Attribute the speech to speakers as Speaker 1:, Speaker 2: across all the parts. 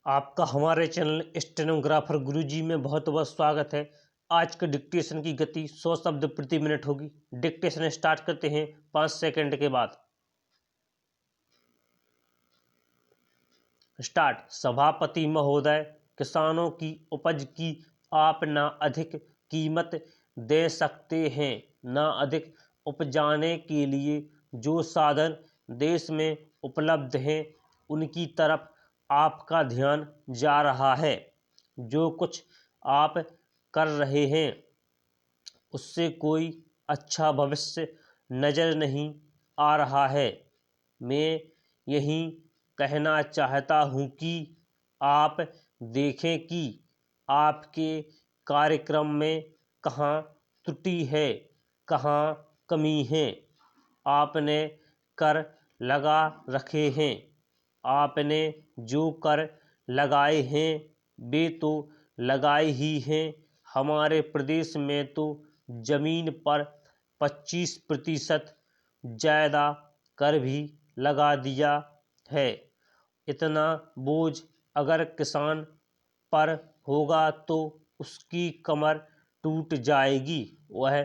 Speaker 1: आपका हमारे channel stenographer गुरुजी में बहुत बहुत स्वागत है। आज के डिक्टेशन की गति 100 शब्द प्रति मिनट होगी। डिक्टेशन स्टार्ट करते हैं 5 सेकंड के बाद। स्टार्ट। सभापति महोदय, किसानों की उपज की आप ना अधिक कीमत दे सकते हैं, ना अधिक उपजाने के लिए जो साधन देश में उपलब्ध हैं उनकी तरफ आपका ध्यान जा रहा है। जो कुछ आप कर रहे हैं उससे कोई अच्छा भविष्य नज़र नहीं आ रहा है। मैं यही कहना चाहता हूँ कि आप देखें कि आपके कार्यक्रम में कहाँ त्रुटि है, कहाँ कमी है। आपने कर लगा रखे हैं, आपने जो कर लगाए हैं वे तो लगाए ही हैं। हमारे प्रदेश में तो ज़मीन पर 25% ज़्यादा कर भी लगा दिया है। इतना बोझ अगर किसान पर होगा तो उसकी कमर टूट जाएगी। वह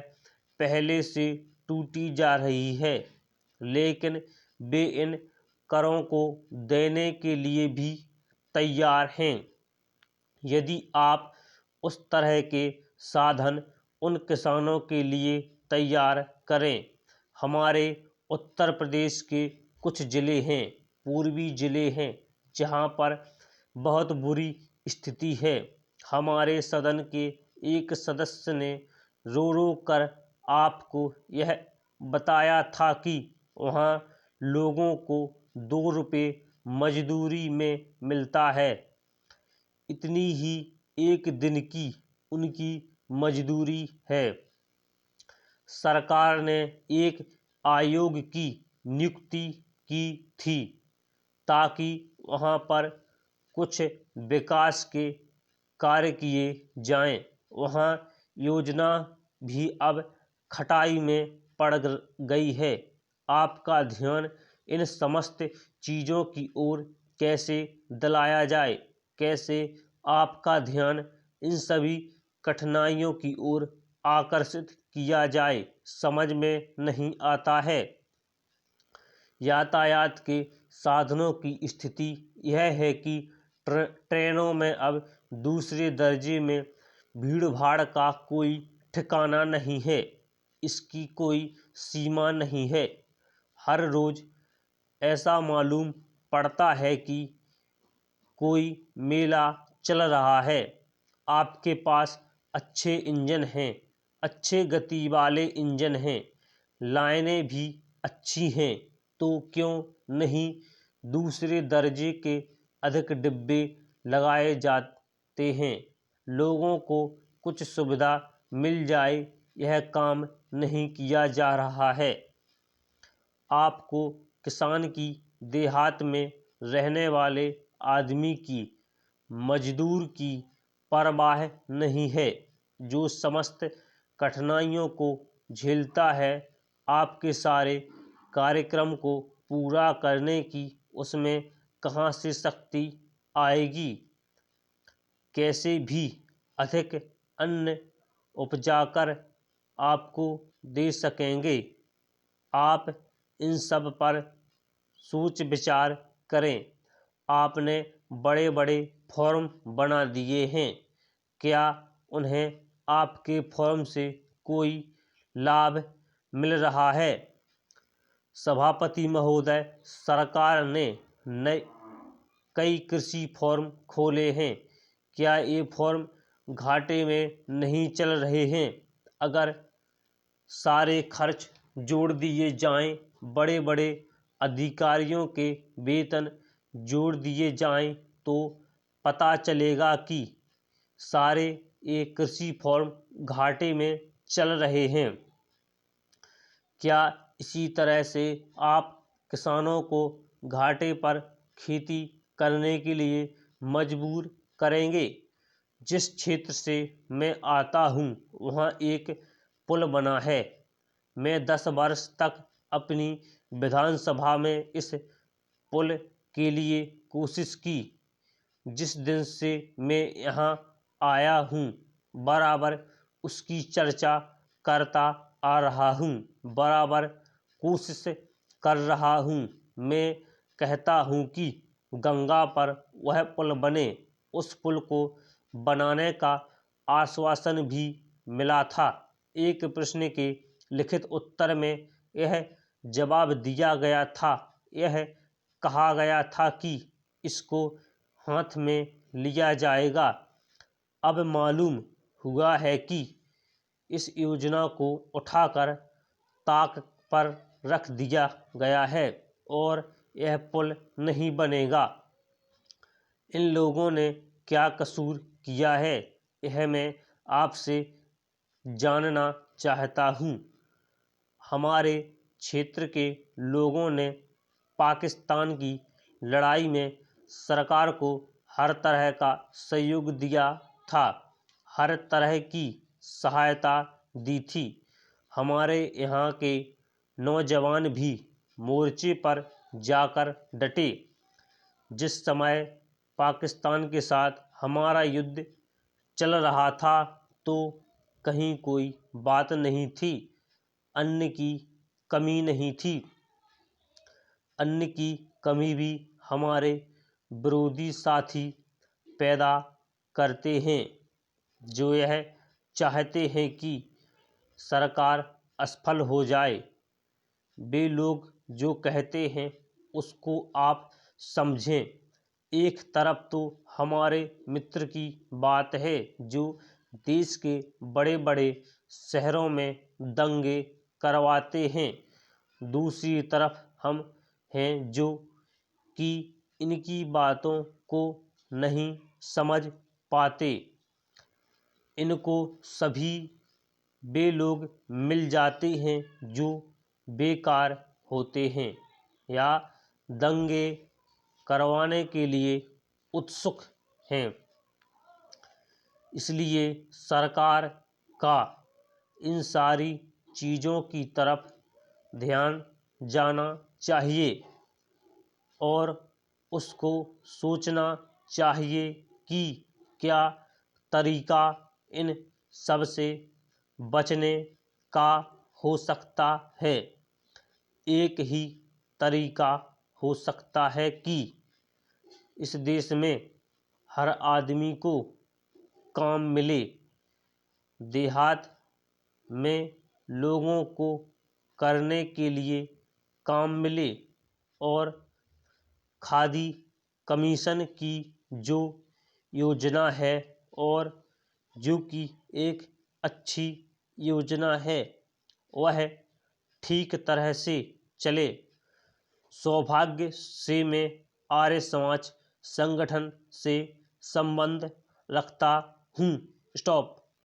Speaker 1: पहले से टूटी जा रही है, लेकिन वे इन करों को देने के लिए भी तैयार हैं। यदि आप उस तरह के साधन उन किसानों के लिए तैयार करें। हमारे उत्तर प्रदेश के कुछ ज़िले हैं, पूर्वी ज़िले हैं, जहां पर बहुत बुरी स्थिति है। हमारे सदन के एक सदस्य ने रो रो कर आपको यह बताया था कि वहां लोगों को 2 रुपये मजदूरी में मिलता है। इतनी ही एक दिन की उनकी मजदूरी है। सरकार ने एक आयोग की नियुक्ति की थी ताकि वहाँ पर कुछ विकास के कार्य किए जाएं। वहाँ योजना भी अब खटाई में पड़ गई है। आपका ध्यान इन समस्त चीज़ों की ओर कैसे दिलाया जाए, कैसे आपका ध्यान इन सभी कठिनाइयों की ओर आकर्षित किया जाए, समझ में नहीं आता है। यातायात के साधनों की स्थिति यह है कि ट्रेनों में अब दूसरे दर्जे में भीड़ भाड़ का कोई ठिकाना नहीं है। इसकी कोई सीमा नहीं है। हर रोज़ ऐसा मालूम पड़ता है कि कोई मेला चल रहा है। आपके पास अच्छे इंजन हैं, अच्छे गति वाले इंजन हैं, लाइनें भी अच्छी हैं, तो क्यों नहीं दूसरे दर्जे के अधिक डिब्बे लगाए जाते हैं। लोगों को कुछ सुविधा मिल जाए, यह काम नहीं किया जा रहा है। आपको किसान की देहात में रहने वाले आदमी की, मजदूर की परवाह नहीं है, जो समस्त कठिनाइयों को झेलता है। आपके सारे कार्यक्रम को पूरा करने की उसमें कहाँ से शक्ति आएगी। कैसे भी अधिक अन्न उपजाकर आपको दे सकेंगे। आप इन सब पर सोच विचार करें। आपने बड़े बड़े फॉर्म बना दिए हैं, क्या उन्हें आपके फॉर्म से कोई लाभ मिल रहा है? सभापति महोदय, सरकार ने कई कृषि फॉर्म खोले हैं। क्या ये फॉर्म घाटे में नहीं चल रहे हैं? अगर सारे खर्च जोड़ दिए जाएं, बड़े बड़े अधिकारियों के वेतन जोड़ दिए जाएं, तो पता चलेगा कि सारे ये कृषि फॉर्म घाटे में चल रहे हैं। क्या इसी तरह से आप किसानों को घाटे पर खेती करने के लिए मजबूर करेंगे? जिस क्षेत्र से मैं आता हूँ वहाँ एक पुल बना है। मैं 10 वर्ष तक अपनी विधानसभा में इस पुल के लिए कोशिश की। जिस दिन से मैं यहाँ आया हूँ बराबर उसकी चर्चा करता आ रहा हूँ, बराबर कोशिश कर रहा हूँ। मैं कहता हूँ कि गंगा पर वह पुल बने। उस पुल को बनाने का आश्वासन भी मिला था। एक प्रश्न के लिखित उत्तर में यह जवाब दिया गया था, यह कहा गया था कि इसको हाथ में लिया जाएगा। अब मालूम हुआ है कि इस योजना को उठाकर ताक पर रख दिया गया है और यह पुल नहीं बनेगा। इन लोगों ने क्या कसूर किया है, यह मैं आपसे जानना चाहता हूँ। हमारे क्षेत्र के लोगों ने पाकिस्तान की लड़ाई में सरकार को हर तरह का सहयोग दिया था, हर तरह की सहायता दी थी। हमारे यहाँ के नौजवान भी मोर्चे पर जाकर डटे। जिस समय पाकिस्तान के साथ हमारा युद्ध चल रहा था तो कहीं कोई बात नहीं थी, अन्न की कमी नहीं थी। अन्न की कमी भी हमारे विरोधी साथी पैदा करते हैं, जो यह चाहते हैं कि सरकार असफल हो जाए। वे लोग जो कहते हैं उसको आप समझें। एक तरफ तो हमारे मित्र की बात है जो देश के बड़े बड़े शहरों में दंगे करवाते हैं, दूसरी तरफ हम हैं जो कि इनकी बातों को नहीं समझ पाते। इनको सभी वे लोग मिल जाते हैं जो बेकार होते हैं या दंगे करवाने के लिए उत्सुक हैं। इसलिए सरकार का इन सारी चीज़ों की तरफ ध्यान जाना चाहिए और उसको सोचना चाहिए कि क्या तरीका इन सब से बचने का हो सकता है। एक ही तरीका हो सकता है कि इस देश में हर आदमी को काम मिले, देहात में लोगों को करने के लिए काम मिले और खादी कमीशन की जो योजना है और जो कि एक अच्छी योजना है वह ठीक तरह से चले। सौभाग्य से मैं आर्य समाज संगठन से संबंध रखता हूँ। स्टॉप।